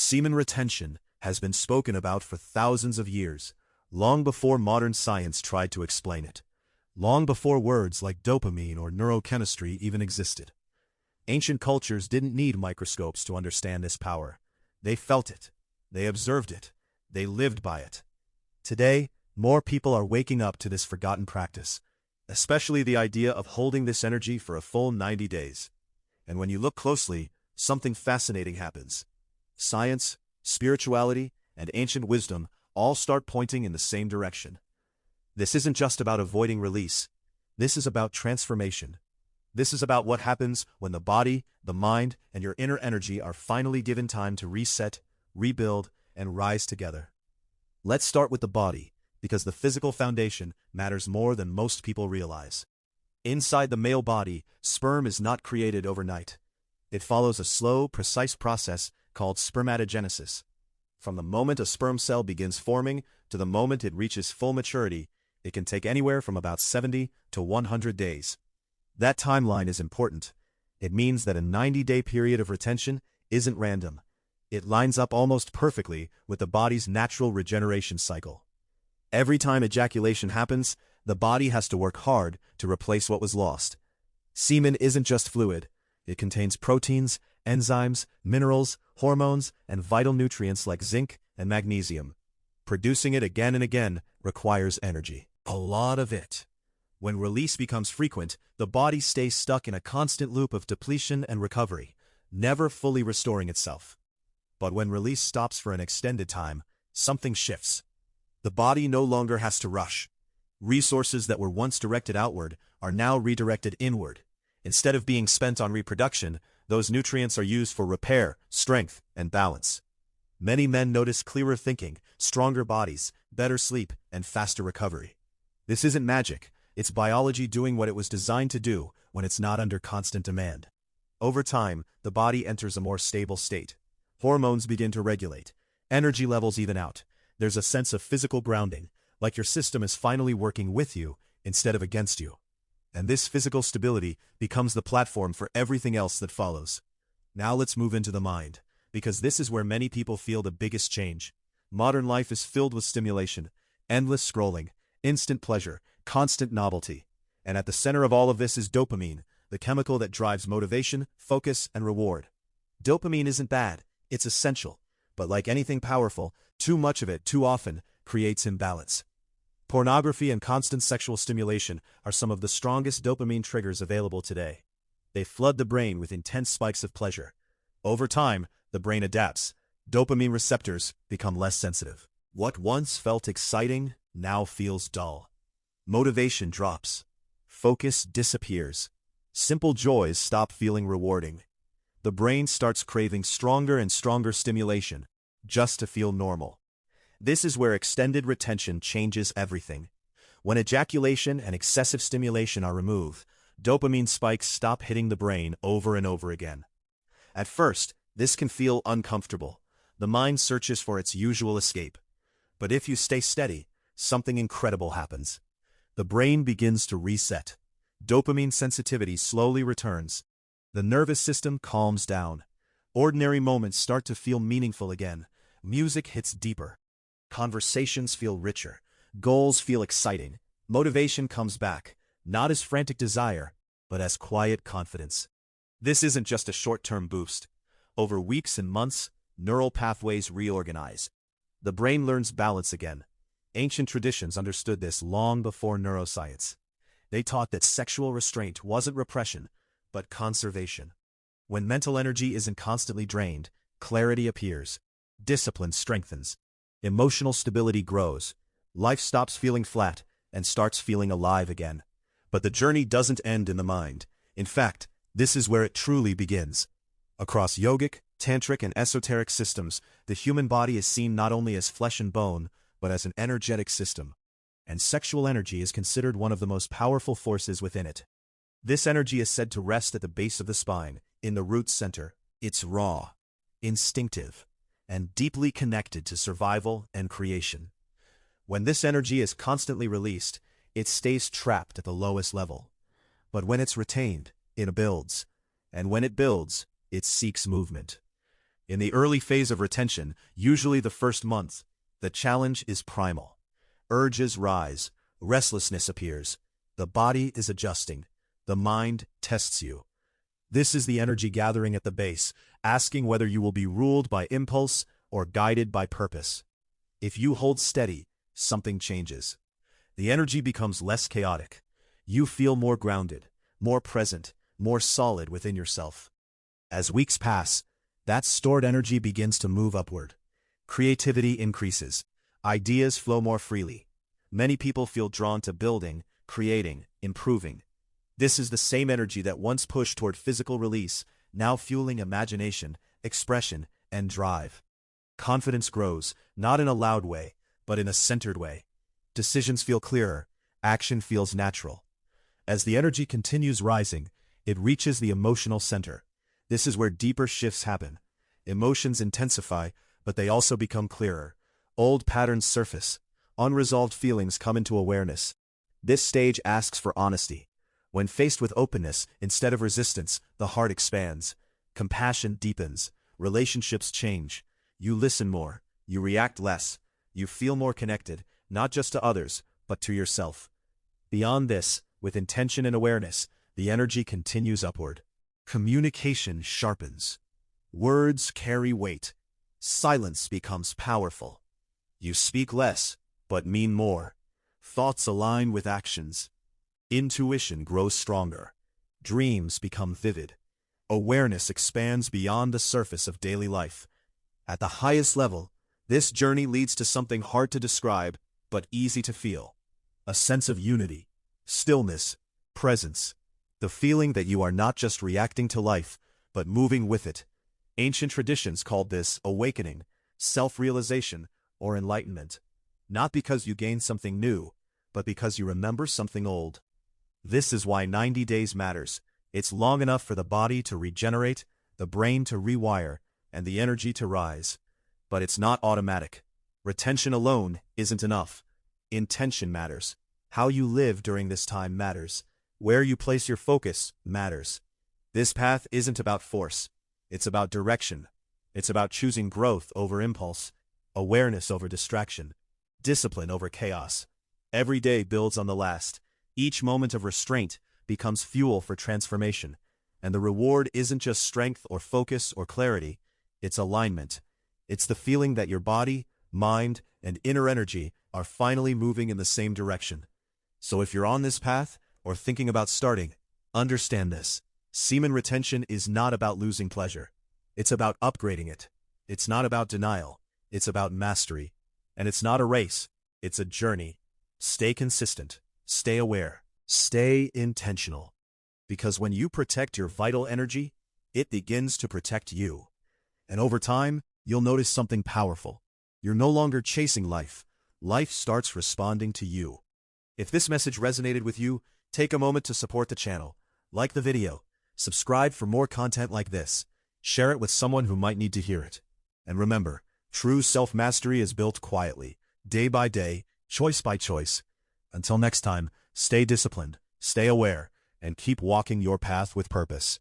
Semen retention has been spoken about for thousands of years, long before modern science tried to explain it, long before words like dopamine or neurochemistry even existed. Ancient cultures didn't need microscopes to understand this power. They felt it, they observed it, they lived by it. Today, more people are waking up to this forgotten practice, especially the idea of holding this energy for a full 90 days. And when you look closely, something fascinating happens. Science, spirituality, and ancient wisdom all start pointing in the same direction. This isn't just about avoiding release. This is about transformation. This is about what happens when the body, the mind, and your inner energy are finally given time to reset, rebuild, and rise together. Let's start with the body, because the physical foundation matters more than most people realize. Inside the male body, sperm is not created overnight. It follows a slow, precise process called spermatogenesis. From the moment a sperm cell begins forming to the moment it reaches full maturity, it can take anywhere from about 70 to 100 days. That timeline is important. It means that a 90-day period of retention isn't random. It lines up almost perfectly with the body's natural regeneration cycle. Every time ejaculation happens, the body has to work hard to replace what was lost. Semen isn't just fluid. It contains proteins, enzymes, minerals, hormones, and vital nutrients like zinc and magnesium. Producing it again and again requires energy. A lot of it. When release becomes frequent, the body stays stuck in a constant loop of depletion and recovery, never fully restoring itself. But when release stops for an extended time, something shifts. The body no longer has to rush. Resources that were once directed outward are now redirected inward. Instead of being spent on reproduction, those nutrients are used for repair, strength, and balance. Many men notice clearer thinking, stronger bodies, better sleep, and faster recovery. This isn't magic. It's biology doing what it was designed to do when it's not under constant demand. Over time, the body enters a more stable state. Hormones begin to regulate. Energy levels even out. There's a sense of physical grounding, like your system is finally working with you instead of against you. And this physical stability becomes the platform for everything else that follows. Now let's move into the mind, because this is where many people feel the biggest change. Modern life is filled with stimulation, endless scrolling, instant pleasure, constant novelty. And at the center of all of this is dopamine, the chemical that drives motivation, focus, and reward. Dopamine isn't bad, it's essential. But like anything powerful, too much of it too often creates imbalance. Pornography and constant sexual stimulation are some of the strongest dopamine triggers available today. They flood the brain with intense spikes of pleasure. Over time, the brain adapts. Dopamine receptors become less sensitive. What once felt exciting now feels dull. Motivation drops. Focus disappears. Simple joys stop feeling rewarding. The brain starts craving stronger and stronger stimulation, just to feel normal. This is where extended retention changes everything. When ejaculation and excessive stimulation are removed, dopamine spikes stop hitting the brain over and over again. At first, this can feel uncomfortable. The mind searches for its usual escape. But if you stay steady, something incredible happens. The brain begins to reset. Dopamine sensitivity slowly returns. The nervous system calms down. Ordinary moments start to feel meaningful again. Music hits deeper. Conversations feel richer. Goals feel exciting. Motivation comes back, not as frantic desire, but as quiet confidence. This isn't just a short-term boost. Over weeks and months, neural pathways reorganize. The brain learns balance again. Ancient traditions understood this long before neuroscience. They taught that sexual restraint wasn't repression, but conservation. When mental energy isn't constantly drained, clarity appears. Discipline strengthens. Emotional stability grows. Life stops feeling flat and starts feeling alive again. But the journey doesn't end in the mind. In fact, this is where it truly begins. Across yogic, tantric, and esoteric systems, the human body is seen not only as flesh and bone, but as an energetic system. And sexual energy is considered one of the most powerful forces within it. This energy is said to rest at the base of the spine, in the root center. It's raw, instinctive, and deeply connected to survival and creation. When this energy is constantly released, it stays trapped at the lowest level. But when it's retained, it builds. And when it builds, it seeks movement. In the early phase of retention, usually the first month, the challenge is primal. Urges rise, restlessness appears, the body is adjusting, the mind tests you. This is the energy gathering at the base, asking whether you will be ruled by impulse or guided by purpose. If you hold steady, something changes. The energy becomes less chaotic. You feel more grounded, more present, more solid within yourself. As weeks pass, that stored energy begins to move upward. Creativity increases. Ideas flow more freely. Many people feel drawn to building, creating, improving. This is the same energy that once pushed toward physical release, now fueling imagination, expression, and drive. Confidence grows, not in a loud way, but in a centered way. Decisions feel clearer, action feels natural. As the energy continues rising, it reaches the emotional center. This is where deeper shifts happen. Emotions intensify, but they also become clearer. Old patterns surface. Unresolved feelings come into awareness. This stage asks for honesty. When faced with openness, instead of resistance, the heart expands. Compassion deepens. Relationships change. You listen more. You react less. You feel more connected, not just to others, but to yourself. Beyond this, with intention and awareness, the energy continues upward. Communication sharpens. Words carry weight. Silence becomes powerful. You speak less, but mean more. Thoughts align with actions. Intuition grows stronger. Dreams become vivid. Awareness expands beyond the surface of daily life. At the highest level, this journey leads to something hard to describe, but easy to feel. A sense of unity, stillness, presence. The feeling that you are not just reacting to life, but moving with it. Ancient traditions called this awakening, self-realization, or enlightenment. Not because you gain something new, but because you remember something old. This is why 90 days matters. It's long enough for the body to regenerate, the brain to rewire, and the energy to rise. But it's not automatic. Retention alone isn't enough. Intention matters. How you live during this time matters. Where you place your focus matters. This path isn't about force. It's about direction. It's about choosing growth over impulse, awareness over distraction, discipline over chaos. Every day builds on the last. Each moment of restraint becomes fuel for transformation. And the reward isn't just strength or focus or clarity. It's alignment. It's the feeling that your body, mind, and inner energy are finally moving in the same direction. So if you're on this path, or thinking about starting, understand this. Semen retention is not about losing pleasure. It's about upgrading it. It's not about denial. It's about mastery. And it's not a race. It's a journey. Stay consistent. Stay aware. Stay intentional. Because when you protect your vital energy, it begins to protect you. And over time, you'll notice something powerful. You're no longer chasing life. Life starts responding to you. If this message resonated with you, take a moment to support the channel. Like the video. Subscribe for more content like this. Share it with someone who might need to hear it. And remember, true self-mastery is built quietly, day by day, choice by choice. Until next time, stay disciplined, stay aware, and keep walking your path with purpose.